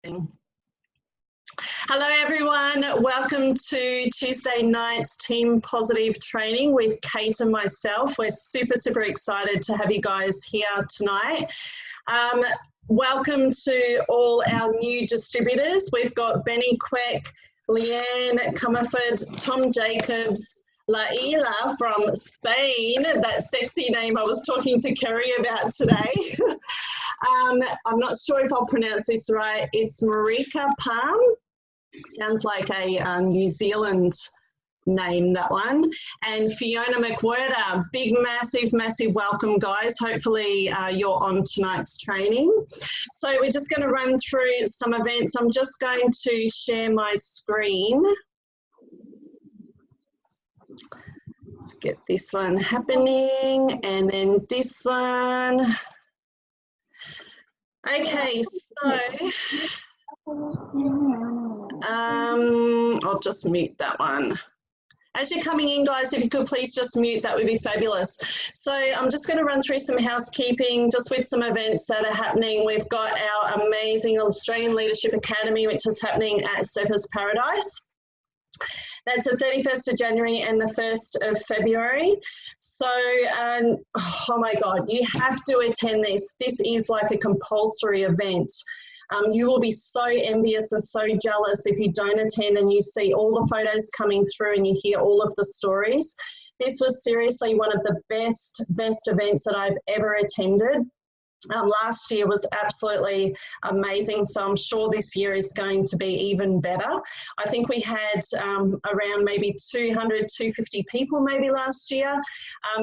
Hello everyone, welcome to Tuesday night's Team Positive training with Kate and myself. We're super excited to have you guys here tonight. Welcome to all our new distributors. We've got Benny Queck, Leanne Comerford, Tom Jacobs, Laila from Spain, that sexy name I was talking to Kerry about today. I'm not sure if I'll pronounce this right. It's Marika Palm. Sounds like a New Zealand name, that one. And Fiona McWhirter, big, massive welcome, guys. Hopefully you're on tonight's training. So we're just going to run through some events. I'm just going to share my screen. Let's get this one happening, and then this one. Okay, so I'll just mute that one. As you're coming in, guys, if you could please just mute, that would be fabulous. So I'm just going to run through some housekeeping just with some events that are happening. We've got our amazing Australian Leadership Academy, which is happening at Surfers Paradise. That's the 31st of January and the 1st of February. So, oh my God, you have to attend this. This is like a compulsory event. You will be so envious and so jealous if you don't attend and you see all the photos coming through and you hear all of the stories. This was seriously one of the best events that I've ever attended. Last year was absolutely amazing, so I'm sure this year is going to be even better. I think we had around maybe 200, 250 people maybe last year.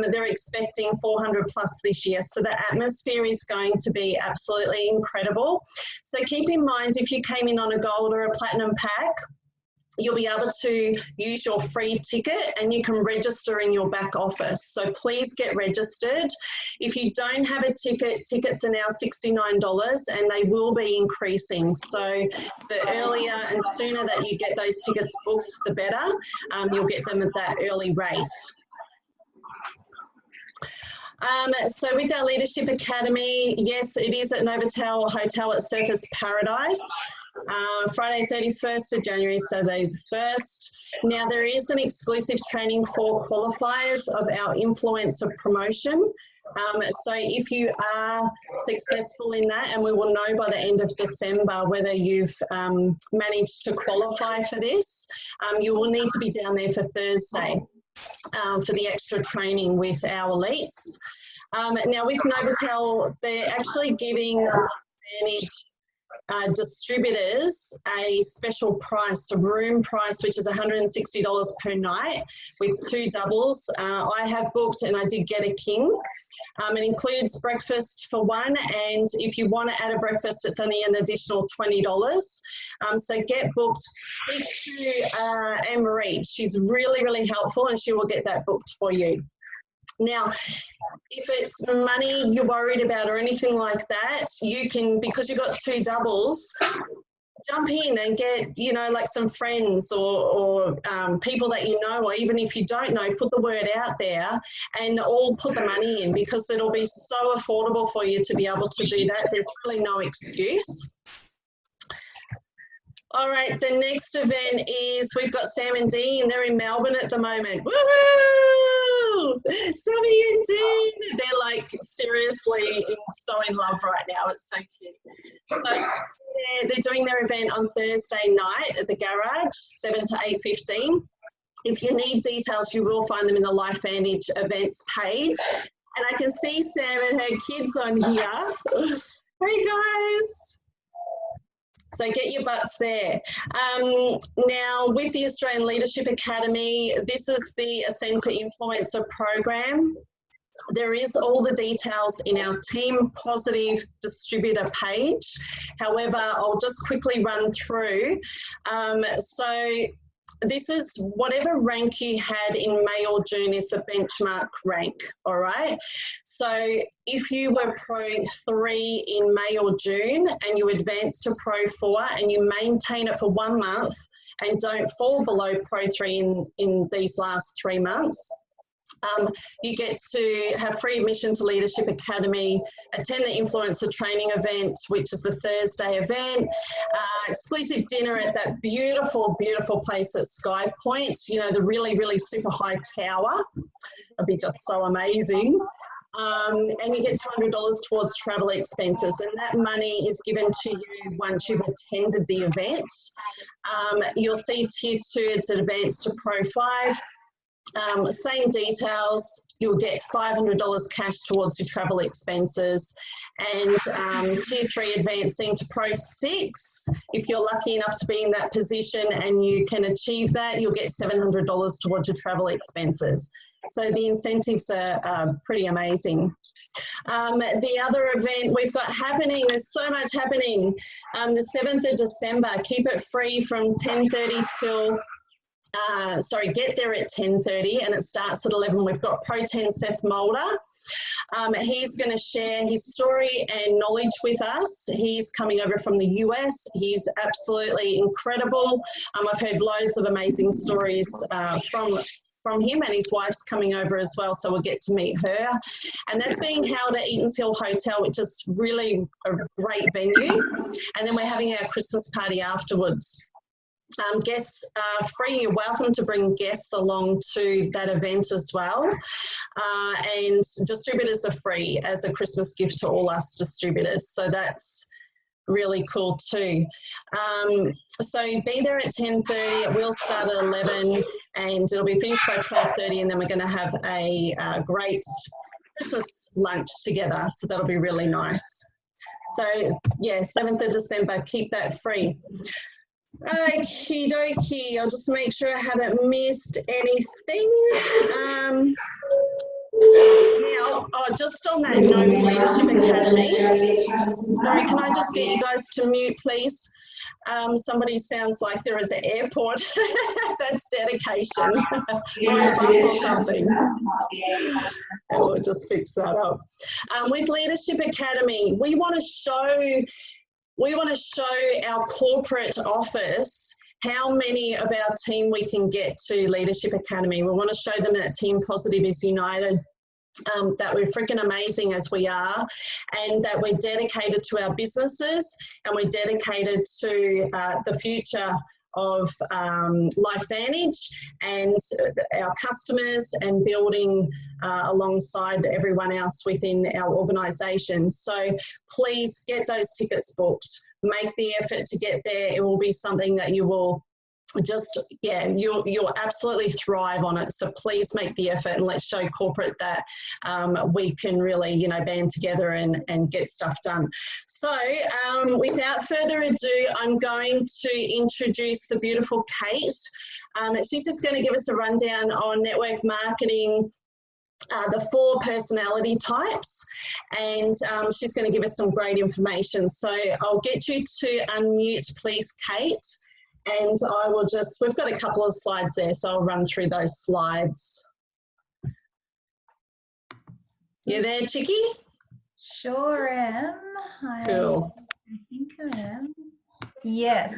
They're expecting 400 plus this year, so the atmosphere is going to be absolutely incredible. So keep in mind, if you came in on a gold or a platinum pack, you'll be able to use your free ticket and you can register in your back office. So please get registered. If you don't have a ticket, tickets are now $69 and they will be increasing. So the earlier and sooner that you get those tickets booked, the better. You'll get them at that early rate. So with our Leadership Academy, yes, it is at Novotel Hotel at Surfers Paradise. Friday 31st of January, so the 1st. Now there is an exclusive training for qualifiers of our influencer promotion. So if you are successful in that, and we will know by the end of December whether you've managed to qualify for this, you will need to be down there for Thursday for the extra training with our elites. Now with Novotel, they're actually giving advantage distributors a special price, a room price, which is $160 per night with 2 doubles. I have booked and I did get a king. It includes breakfast for one, and if you want to add a breakfast, it's only an additional $20. So get booked. Speak to Anne-Marie. She's really helpful and she will get that booked for you. Now, if it's money you're worried about or anything like that, you can, because you've got 2 doubles, jump in and get, you know, like some friends or people that you know, or even if you don't know, put the word out there and all put the money in, because it'll be so affordable for you to be able to do that. There's really no excuse. All right, the next event is we've got Sam and Dean. They're in Melbourne at the moment. Woohoo! Sammy and Dean. They're like seriously so in love right now. It's so cute. So they're doing their event on Thursday night at the garage, 7 to 8:15. If you need details, you will find them in the Life Vantage events page. And I can see Sam and her kids on here. Hey guys. So get your butts there. Now, with the Australian Leadership Academy, this is the Ascend to Influencer program. There is all the details in our Team Positive distributor page. However, I'll just quickly run through. So this is whatever rank you had in May or June is the benchmark rank, all right? So if you were Pro 3 in May or June and you advance to Pro 4 and you maintain it for 1 month and don't fall below Pro 3 in these last 3 months, You get to have free admission to Leadership Academy, attend the Influencer Training event, which is the Thursday event, exclusive dinner at that beautiful, beautiful place at Sky Point, you know, the really, really super high tower. It'll be just so amazing. And you get $200 towards travel expenses, and that money is given to you once you've attended the event. You'll see Tier 2, it's Advanced to Pro 5. Same details, you'll get $500 cash towards your travel expenses, and Tier 3 advancing to Pro 6. If you're lucky enough to be in that position and you can achieve that, you'll get $700 towards your travel expenses. So the incentives are pretty amazing. The other event we've got happening, there's so much happening. The 7th of December, keep it free from 10:30 till get there at 10:30 and it starts at 11. We've got Pro10 Seth Mulder. He's going to share his story and knowledge with us. He's coming over from the US. He's absolutely incredible. I've heard loads of amazing stories from him, and his wife's coming over as well, so we'll get to meet her. And that's being held at Eaton's Hill Hotel, which is really a great venue. And then we're having our Christmas party afterwards. Guests are free. You're welcome to bring guests along to that event as well. And distributors are free as a Christmas gift to all us distributors. So that's really cool too. So be there at 10:30. It will start at 11 and it'll be finished by 12:30, and then we're going to have a great Christmas lunch together. So that'll be really nice. So yeah, 7th of December, keep that free. Okie dokie, I'll just make sure I haven't missed anything. Now, just on that note, Leadership Academy, sorry, can I just get you guys to mute, please? Somebody sounds like they're at the airport. That's dedication. Or a bus or something. And we'll just fix that up. With Leadership Academy, we want to show our corporate office how many of our team we can get to Leadership Academy. We want to show them that Team Positive is united, that we're freaking amazing as we are, and that we're dedicated to our businesses and we're dedicated to the future of LifeVantage and our customers, and building alongside everyone else within our organisation. So please get those tickets booked. Make the effort to get there. It will be something that you will just, yeah, you'll absolutely thrive on it. So please make the effort, and let's show corporate that we can really, you know, band together and get stuff done. So without further ado, I'm going to introduce the beautiful Kate. She's just going to give us a rundown on network marketing, the 4 personality types, and she's going to give us some great information. So I'll get you to unmute, please, Kate. And I will just, we've got a couple of slides there, so I'll run through those slides. You there, Chicky? Sure am. Cool. I think I am. Yes.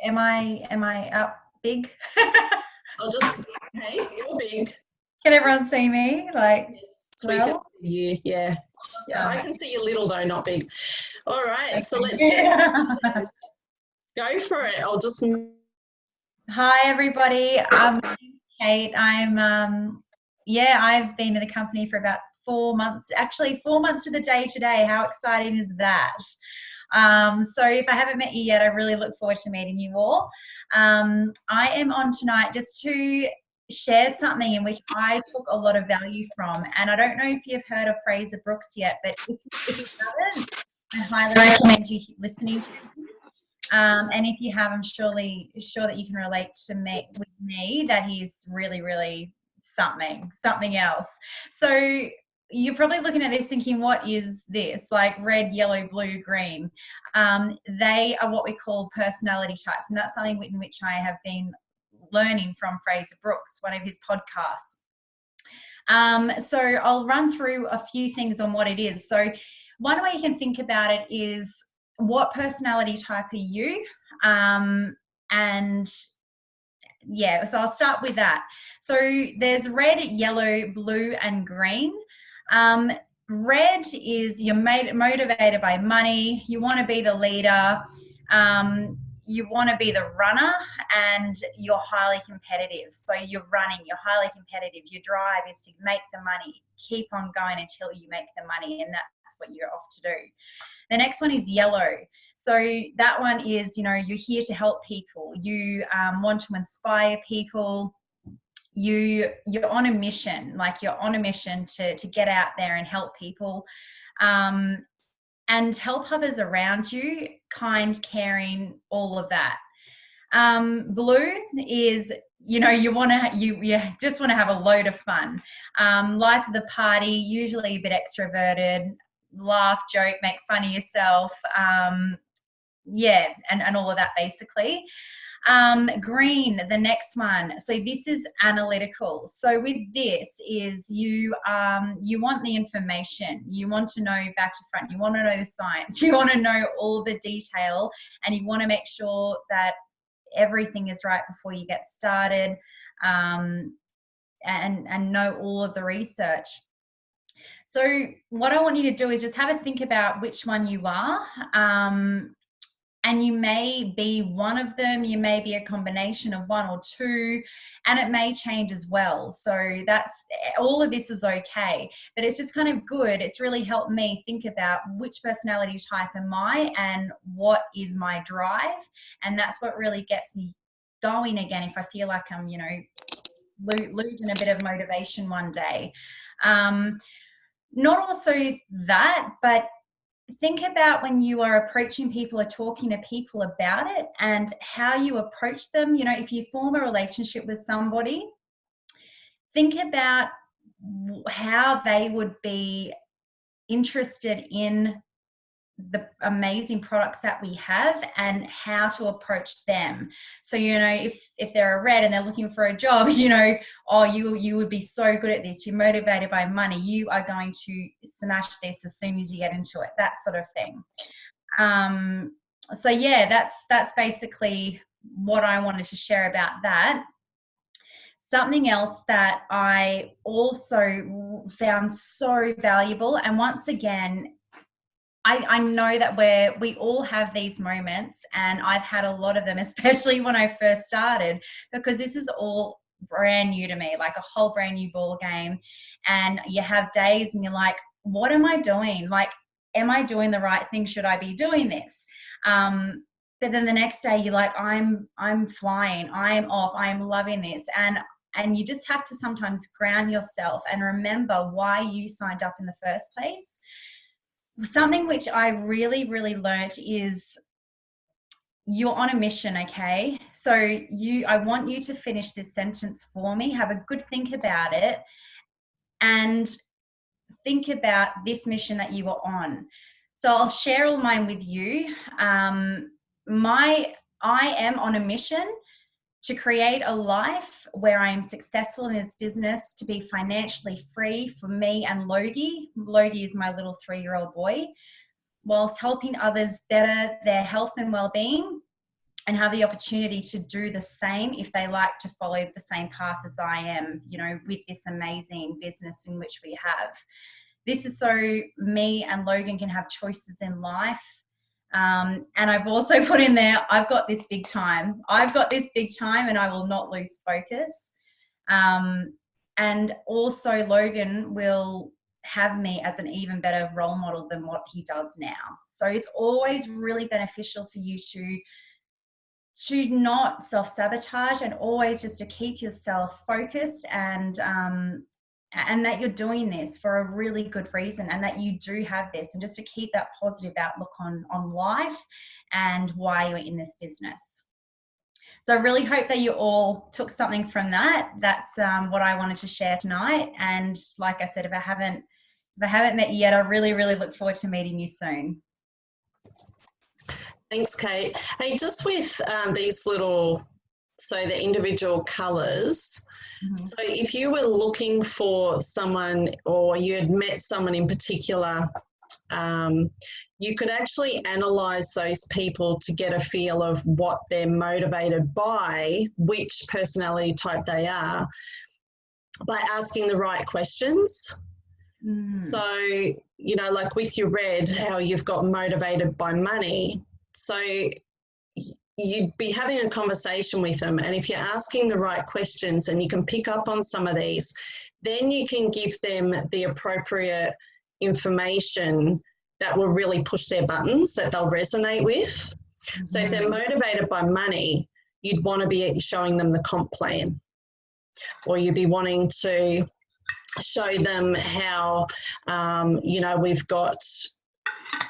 Am I up big? I'll just, hey, you're big. Can everyone see me? Like, yes, we can see you, yeah. Awesome. Yeah, I can see you little though, not big. All right, okay. So let's go for it. I'll just. Hi, everybody. I'm Kate. I'm, yeah, I've been in the company for about 4 months, actually 4 months to the day today. How exciting is that? So if I haven't met you yet, I really look forward to meeting you all. I am on tonight just to share something in which I took a lot of value from. And I don't know if you've heard of Fraser Brooks yet, but if you haven't, I highly recommend you listening to him. And if you have, I'm sure that you can relate to with me that he's really, really something else. So you're probably looking at this thinking, what is this? Like red, yellow, blue, green. They are what we call personality types. And that's something in which I have been learning from Fraser Brooks, one of his podcasts. So I'll run through a few things on what it is. So one way you can think about it is, what personality type are you? And yeah, so I'll start with that. So there's red, yellow, blue, and green. Red is you're motivated by money. You want to be the leader. You want to be the runner, and you're highly competitive. So you're running, you're highly competitive. Your drive is to make the money. Keep on going until you make the money, and that's what you're off to do. The next one is yellow. So that one is, you're here to help people. You want to inspire people. You're on a mission, like you're on a mission to get out there and help people and help others around you, kind, caring, all of that. Blue is, you just want to have a load of fun. Life of the party, usually a bit extroverted, laugh, joke, make fun of yourself. And all of that basically. Green, the next one. So this is analytical. So with this is you want the information. You want to know back to front. You want to know the science. You want to know all the detail, and you want to make sure that everything is right before you get started, and know all of the research. So what I want you to do is just have a think about which one you are. And you may be one of them, you may be a combination of one or two, and it may change as well. So that's, all of this is okay, but it's just kind of good. It's really helped me think about which personality type am I and what is my drive. And that's what really gets me going again if I feel like I'm, losing a bit of motivation one day. Not also that, but think about when you are approaching people or talking to people about it and how you approach them. If you form a relationship with somebody, think about how they would be interested in the amazing products that we have and how to approach them. So, if they're a red and they're looking for a job, you would be so good at this. You're motivated by money. You are going to smash this as soon as you get into it, that sort of thing. So yeah, that's basically what I wanted to share about that. Something else that I also found so valuable, and once again, I know that we all have these moments, and I've had a lot of them, especially when I first started, because this is all brand new to me, like a whole brand new ball game. And you have days and you're like, what am I doing? Like, am I doing the right thing? Should I be doing this? But then the next day you're like, I'm flying, I'm off, I'm loving this. And you just have to sometimes ground yourself and remember why you signed up in the first place. Something which I really, really learnt is you're on a mission, okay? So I want you to finish this sentence for me, have a good think about it, and think about this mission that you are on. So I'll share all mine with you. I am on a mission to create a life where I am successful in this business, to be financially free for me and Logie. Logie is my little 3-year-old boy, whilst helping others better their health and well-being, and have the opportunity to do the same if they like to follow the same path as I am, with this amazing business in which we have. This is so me and Logan can have choices in life. And I've also put in there, I've got this big time. I've got this big time and I will not lose focus. And also Logan will have me as an even better role model than what he does now. So it's always really beneficial for you to not self-sabotage, and always just to keep yourself focused and that you're doing this for a really good reason, and that you do have this, and just to keep that positive outlook on life and why you're in this business. So I really hope that you all took something from that. That's what I wanted to share tonight. And like I said, if I haven't met you yet, I really, really look forward to meeting you soon. Thanks, Kate. Hey, just with these little, so the individual colours, so if you were looking for someone, or you had met someone in particular, you could actually analyse those people to get a feel of what they're motivated by, which personality type they are, by asking the right questions. So, you know, like with your red, how you've got motivated by money. So you'd be having a conversation with them, and if you're asking the right questions and you can pick up on some of these, then you can give them the appropriate information that will really push their buttons, that they'll resonate with. So if they're motivated by money, you'd want to be showing them the comp plan, or you'd be wanting to show them how, you know, we've got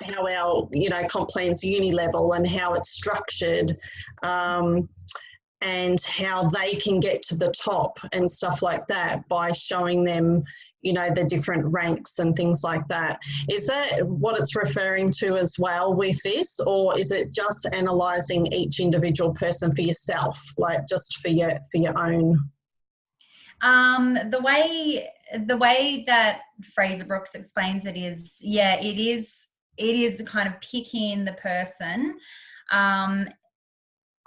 how our, you know, comp plan's uni level and how it's structured, and how they can get to the top and stuff like that by showing them, you know, the different ranks and things like that. Is that what it's referring to as well with this, or is it just analysing each individual person for yourself, like just for your own? The way that Fraser Brooks explains it is, yeah, it is kind of picking the person.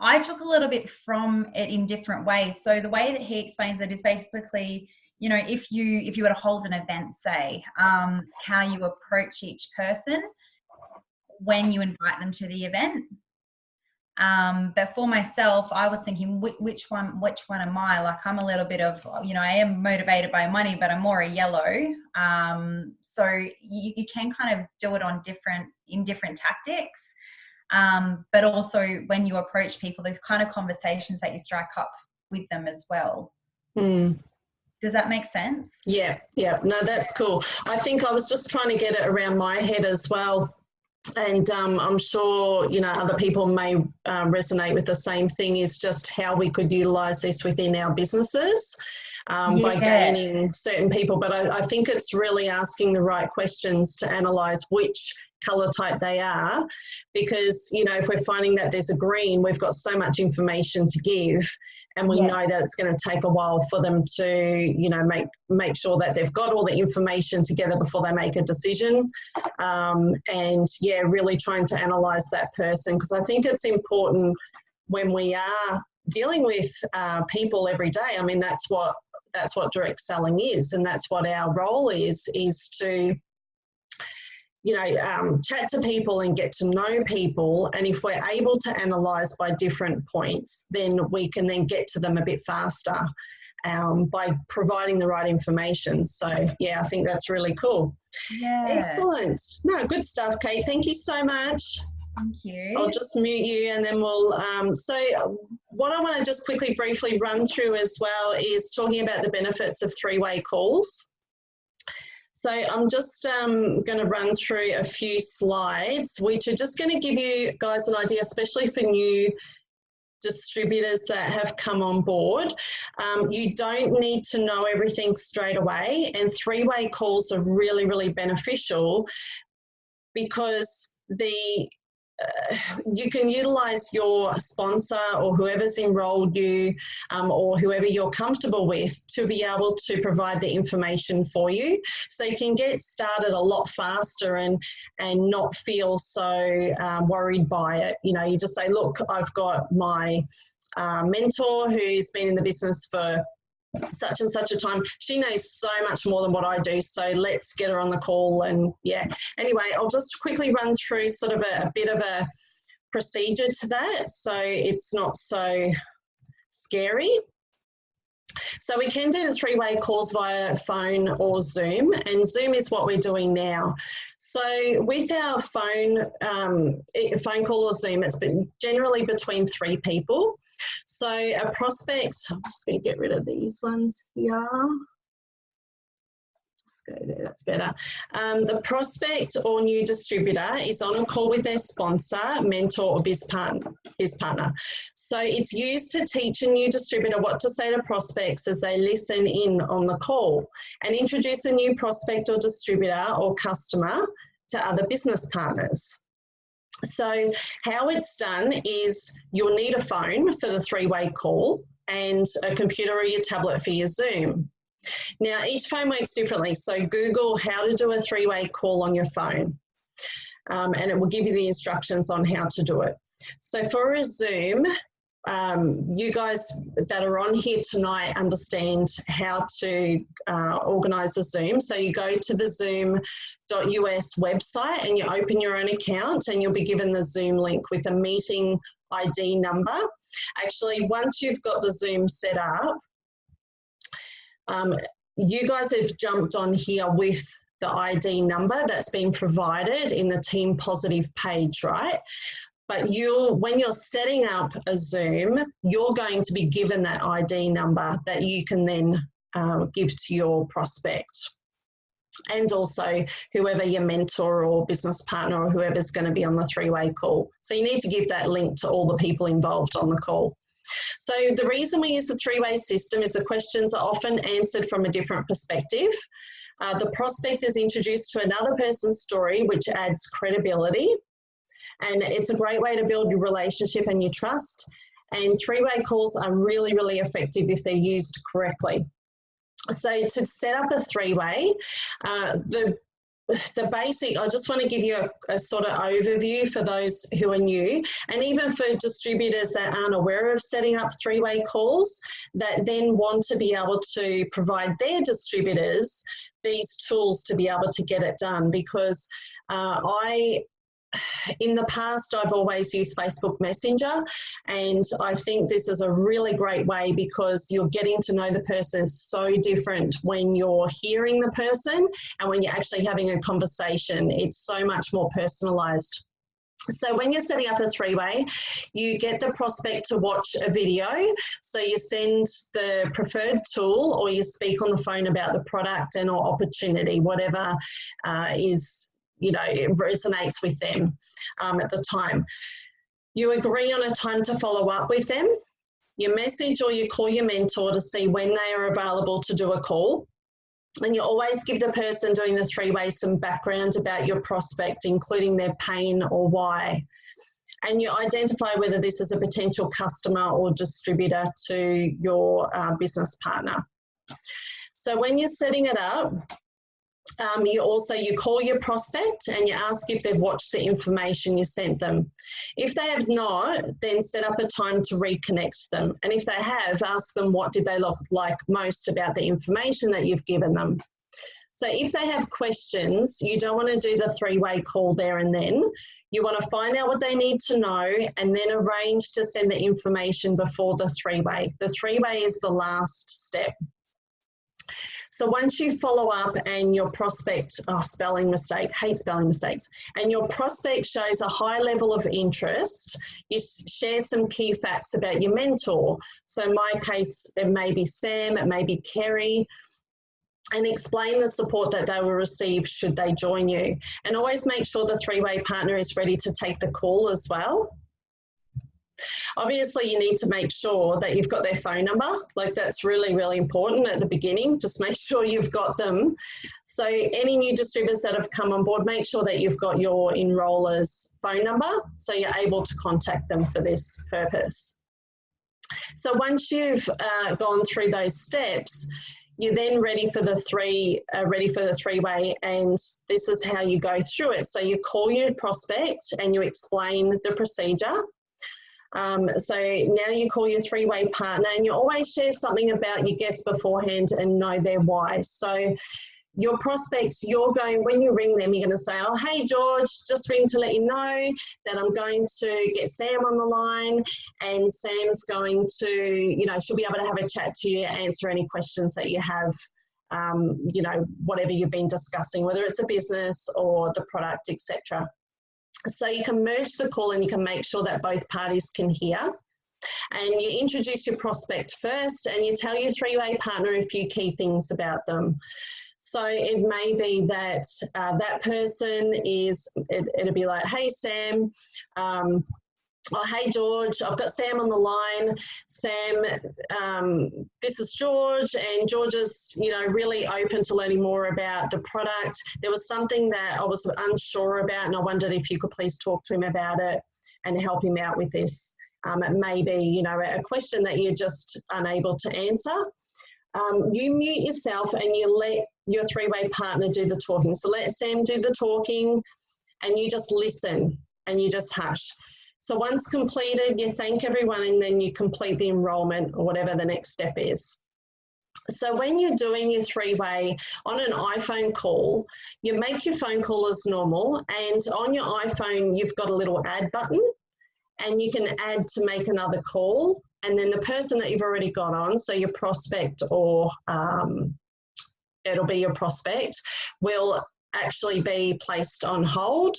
I took a little bit from it in different ways. So the way that he explains it is basically, you know, if you were to hold an event, say, how you approach each person when you invite them to the event. But for myself, I was thinking, which one am I? Like, I'm a little bit of, you know, I am motivated by money, but I'm more a yellow. So you can kind of do it in different tactics. But also when you approach people, the kind of conversations that you strike up with them as well. Does that make sense? Yeah. No, that's cool. I think I was just trying to get it around my head as well. And I'm sure, you know, other people may resonate with the same thing, is just how we could utilise this within our businesses by gaining certain people. But I think it's really asking the right questions to analyse which colour type they are, because, you know, if we're finding that there's a green, we've got so much information to give, and we know that it's going to take a while for them to, you know, make sure that they've got all the information together before they make a decision. And yeah, really trying to analyse that person, because I think it's important when we are dealing with people every day. I mean, that's what direct selling is, and that's what our role is to, you know, chat to people and get to know people. And if we're able to analyse by different points, then we can then get to them a bit faster by providing the right information. So yeah, I think that's really cool. Yeah. Excellent. No, good stuff, Kate. Thank you so much. Thank you. I'll just mute you, and then we'll, so what I want to just quickly briefly run through as well is talking about the benefits of three-way calls. So I'm just going to run through a few slides, which are just going to give you guys an idea, especially for new distributors that have come on board. You don't need to know everything straight away, and three-way calls are really, really beneficial, because you can utilise your sponsor or whoever's enrolled you, or whoever you're comfortable with, to be able to provide the information for you. So you can get started a lot faster and not feel so worried by it. You know, you just say, look, I've got my mentor who's been in the business for such and such a time. She knows so much more than what I do, so let's get her on the call. And yeah, anyway, I'll just quickly run through sort of a bit of a procedure to that, so it's not so scary. So we can do the three-way calls via phone or Zoom, and Zoom is what we're doing now. So with our phone call or Zoom, it's been generally between 3 people. So a prospect, I'm just going to get rid of these ones here. Just go there, that's better. The prospect or new distributor is on a call with their sponsor, mentor, or biz partner. So it's used to teach a new distributor what to say to prospects as they listen in on the call, and introduce a new prospect or distributor or customer to other business partners. So how it's done is you'll need a phone for the three-way call and a computer or your tablet for your Zoom. Now, each phone works differently, so Google how to do a three-way call on your phone. and it will give you the instructions on how to do it. So for a Zoom, you guys that are on here tonight understand how to organise a Zoom. So you go to the zoom.us website and you open your own account, and you'll be given the Zoom link with a meeting ID number. Actually, once you've got the Zoom set up, you guys have jumped on here with the ID number that's been provided in the Team Positive page, right? But when you're setting up a Zoom, you're going to be given that ID number that you can then give to your prospect, and also whoever your mentor or business partner or whoever's going to be on the three-way call. So you need to give that link to all the people involved on the call. So the reason we use the three-way system is the questions are often answered from a different perspective. The prospect is introduced to another person's story, which adds credibility. And it's a great way to build your relationship and your trust. And three-way calls are really, really effective if they're used correctly. So to set up a three-way, the basic, I just want to give you a sort of overview for those who are new, and even for distributors that aren't aware of setting up three-way calls, that then want to be able to provide their distributors these tools to be able to get it done. Because in the past, I've always used Facebook Messenger, and I think this is a really great way because you're getting to know the person so different when you're hearing the person and when you're actually having a conversation. It's so much more personalized. So when you're setting up a three-way, you get the prospect to watch a video. So you send the preferred tool, or you speak on the phone about the product and or opportunity, whatever it resonates with them at the time. You agree on a time to follow up with them. You message or you call your mentor to see when they are available to do a call. And you always give the person doing the three-way some background about your prospect, including their pain or why. And you identify whether this is a potential customer or distributor to your business partner. So when you're setting it up, you call your prospect and you ask if they've watched the information you sent them. If they have not, then set up a time to reconnect them. And if they have, ask them what did they like most about the information that you've given them. So if they have questions, you don't want to do the three-way call there and then. You want to find out what they need to know and then arrange to send the information before the three-way. The three-way is the last step. So once you follow up and your prospect, spelling mistake, hate spelling mistakes, and your prospect shows a high level of interest, you share some key facts about your mentor. So in my case, it may be Sam, it may be Kerry, and explain the support that they will receive should they join you. And always make sure the three-way partner is ready to take the call as well. Obviously, you need to make sure that you've got their phone number. Like, that's really, really important at the beginning. Just make sure you've got them. So any new distributors that have come on board, make sure that you've got your enroller's phone number so you're able to contact them for this purpose. So once you've gone through those steps, you're then ready for the three-way, and this is how you go through it. So you call your prospect and you explain the procedure. So now you call your three-way partner, and you always share something about your guest beforehand and know their why. So your prospects, when you ring them, you're going to say, oh, hey, George, just ring to let you know that I'm going to get Sam on the line, and Sam's going to, she'll be able to have a chat to you, answer any questions that you have, whatever you've been discussing, whether it's a business or the product, etc. So you can merge the call and you can make sure that both parties can hear. And you introduce your prospect first and you tell your three-way partner a few key things about them. So it may be that that person it'll be like, hey, Sam, oh, hey, George, I've got Sam on the line. Sam, this is George, and George is, really open to learning more about the product. There was something that I was unsure about, and I wondered if you could please talk to him about it and help him out with this. It may be, a question that you're just unable to answer. You mute yourself and you let your three-way partner do the talking. So let Sam do the talking. and you just listen and you just hush. So once completed, you thank everyone and then you complete the enrollment or whatever the next step is. So when you're doing your three-way on an iPhone call, you make your phone call as normal, and on your iPhone, you've got a little add button, and you can add to make another call, and then the person that you've already got on, so your prospect or it'll be your prospect, will actually be placed on hold.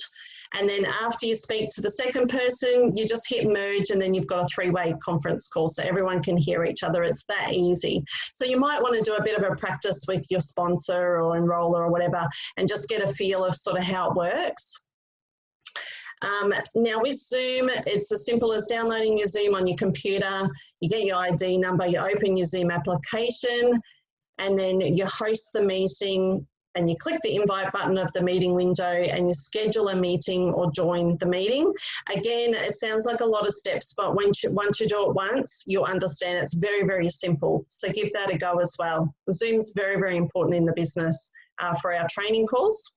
And then after you speak to the second person, you just hit merge, and then you've got a three-way conference call so everyone can hear each other. It's that easy. So you might want to do a bit of a practice with your sponsor or enroller or whatever and just get a feel of sort of how it works. Now with Zoom, it's as simple as downloading your Zoom on your computer. You get your ID number, you open your Zoom application, and then you host the meeting, and you click the invite button of the meeting window and you schedule a meeting or join the meeting. Again, it sounds like a lot of steps, but once you do it once, you'll understand it's very, very simple. So give that a go as well. Zoom's very, very important in the business for our training calls.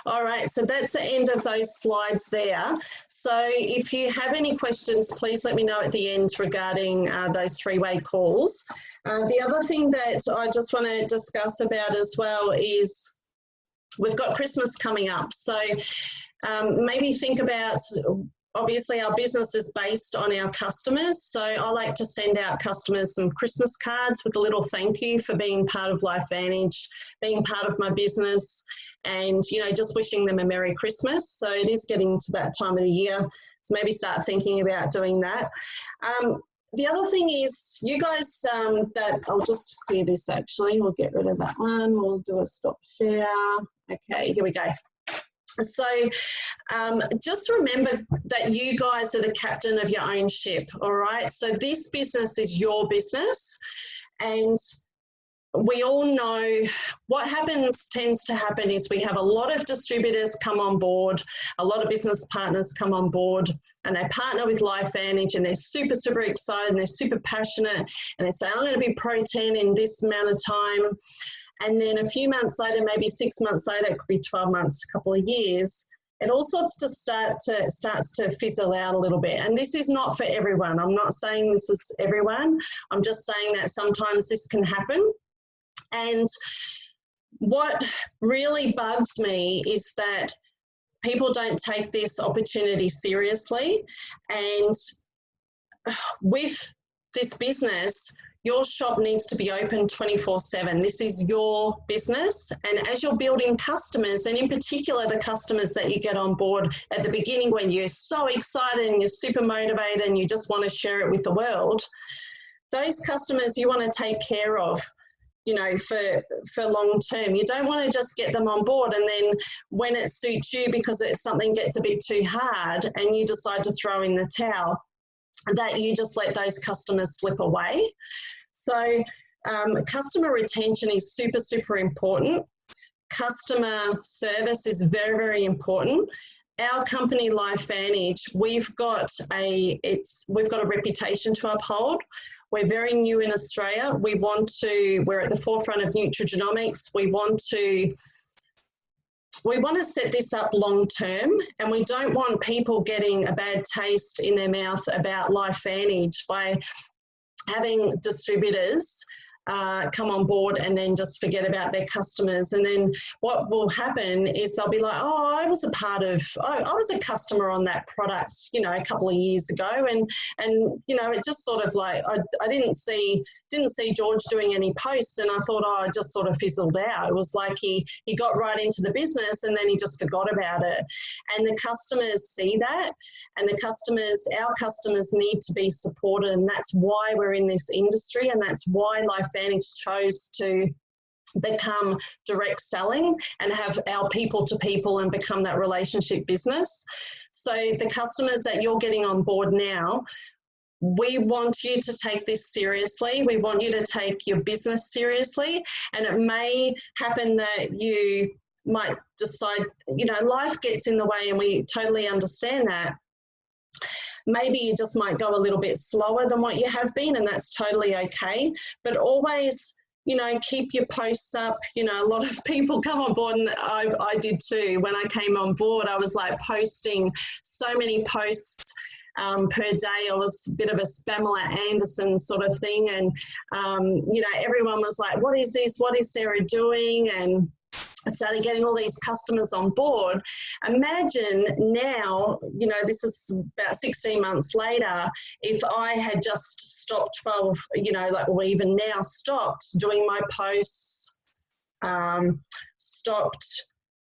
All right, so that's the end of those slides there. So if you have any questions, please let me know at the end regarding those three-way calls. The other thing that I just want to discuss about as well is we've got Christmas coming up. So maybe think about, obviously our business is based on our customers. So I like to send out customers some Christmas cards with a little thank you for being part of LifeVantage, being part of my business, and, you know, just wishing them a Merry Christmas. So it is getting to that time of the year. So maybe start thinking about doing that. The other thing is, you guys, I'll just clear this actually. We'll get rid of that one. We'll do a stop share. Okay, here we go. So just remember that you guys are the captain of your own ship, all right? So this business is your business, and we all know what tends to happen is we have a lot of distributors come on board, a lot of business partners come on board, and they partner with LifeVantage, and they're super, super excited, and they're super passionate, and they say, I'm going to be Pro 10 in this amount of time. And then a few months later, maybe 6 months later, it could be 12 months, a couple of years, it all starts to fizzle out a little bit. And this is not for everyone. I'm not saying this is everyone. I'm just saying that sometimes this can happen. And what really bugs me is that people don't take this opportunity seriously. And with this business, your shop needs to be open 24/7. This is your business. And as you're building customers, and in particular the customers that you get on board at the beginning when you're so excited and you're super motivated and you just want to share it with the world, those customers you want to take care of, you know, for long term. You don't want to just get them on board and then when it suits you because something gets a bit too hard and you decide to throw in the towel, that you just let those customers slip away. So customer retention is super, super important. Customer service is very, very important. Our company, LifeVantage, we've got a reputation to uphold. We're very new in Australia. We're at the forefront of Nutrigenomics. We want to set this up long term, and we don't want people getting a bad taste in their mouth about LifeVantage by having distributors come on board and then just forget about their customers. And then what will happen is they'll be like, oh, I was a customer on that product, you know, a couple of years ago. And you know, it just sort of like, I didn't see George doing any posts, and I thought, oh, it just sort of fizzled out. It was like he got right into the business and then he just forgot about it. And the customers see that, and our customers need to be supported, and that's why we're in this industry, and that's why LifeVantage chose to become direct selling and have our people to people and become that relationship business. So the customers that you're getting on board now, we want you to take this seriously. We want you to take your business seriously, and it may happen that you might decide, you know, life gets in the way, and we totally understand that. Maybe you just might go a little bit slower than what you have been, and that's totally okay. But always you know, keep your posts up. You know, a lot of people come on board, and I did too. When I came on board, I was like posting so many posts per day. I was a bit of a Pamela Anderson sort of thing, and you know, everyone was like, what is this? What is Sarah doing? And I started getting all these customers on board. Imagine now, you know, this is about 16 months later, if I had just stopped 12, you know, like, or even now stopped doing my posts, stopped,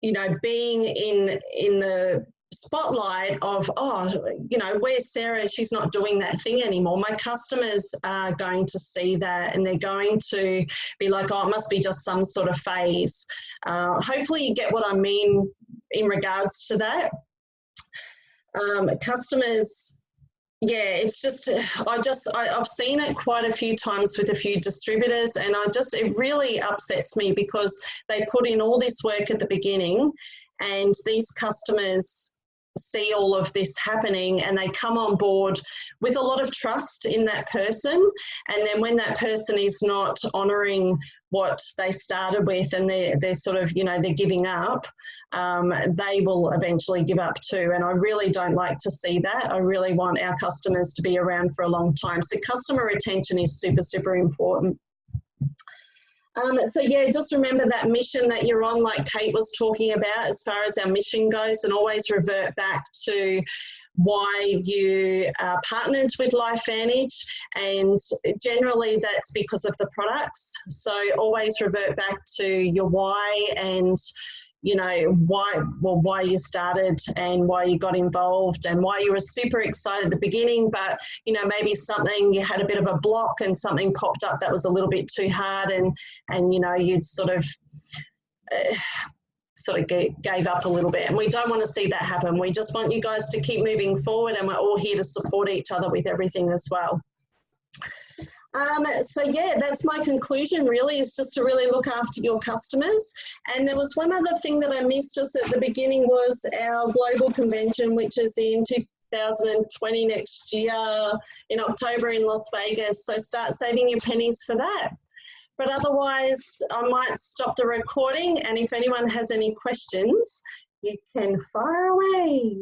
you know, being in the spotlight of, oh, you know, where's Sarah? She's not doing that thing anymore. My customers are going to see that, and they're going to be like, oh, it must be just some sort of phase. Hopefully you get what I mean in regards to that. Customers, yeah, it's just, I've seen it quite a few times with a few distributors, and it really upsets me because they put in all this work at the beginning, and these customers see all of this happening, and they come on board with a lot of trust in that person, and then when that person is not honouring what they started with, and they're sort of, you know, they're giving up, they will eventually give up too. And I really don't like to see that. I really want our customers to be around for a long time. So customer retention is super, super important. So yeah, just remember that mission that you're on, like Kate was talking about, as far as our mission goes, and always revert back to why you partnered with LifeVantage, and generally that's because of the products. So always revert back to your why, and you know, why you started and why you got involved and why you were super excited at the beginning, but, you know, maybe something, you had a bit of a block and something popped up that was a little bit too hard, and you know, you'd sort of gave up a little bit. And we don't want to see that happen. We just want you guys to keep moving forward, and we're all here to support each other with everything as well. So yeah, that's my conclusion really, is just to really look after your customers. And there was one other thing that I missed just at the beginning, was our global convention, which is in 2020 next year in October in Las Vegas. So start saving your pennies for that. But otherwise, I might stop the recording, and if anyone has any questions, you can fire away.